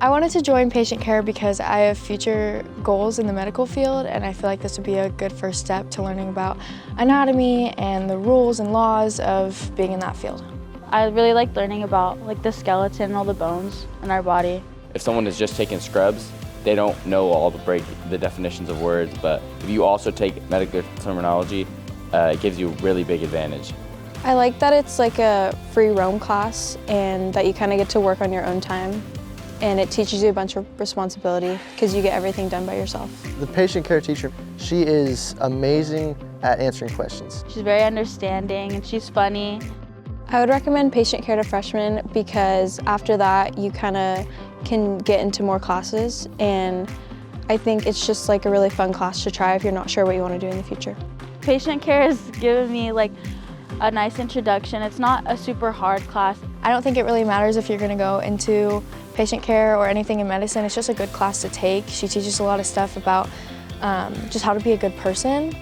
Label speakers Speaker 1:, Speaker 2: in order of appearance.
Speaker 1: I wanted to join patient care because I have future goals in the medical field, and I feel like this would be a good first step to learning about anatomy and the rules and laws of being in that field.
Speaker 2: I really like learning about the skeleton and all the bones in our body.
Speaker 3: If someone is just taking scrubs, they don't know all the definitions of words, but if you also take medical terminology, it gives you a really big advantage.
Speaker 4: I like that it's like a free roam class and that you kind of get to work on your own time. And it teaches you a bunch of responsibility because you get everything done by yourself.
Speaker 5: The patient care teacher, she is amazing at answering questions.
Speaker 2: She's very understanding and she's funny.
Speaker 4: I would recommend patient care to freshmen because after that you kind of can get into more classes, and I think it's just like a really fun class to try if you're not sure what you want to do in the future.
Speaker 2: Patient care has given me a nice introduction. It's not a super hard class.
Speaker 1: I don't think it really matters if you're going to go into patient care or anything in medicine. It's just a good class to take. She teaches a lot of stuff about just how to be a good person.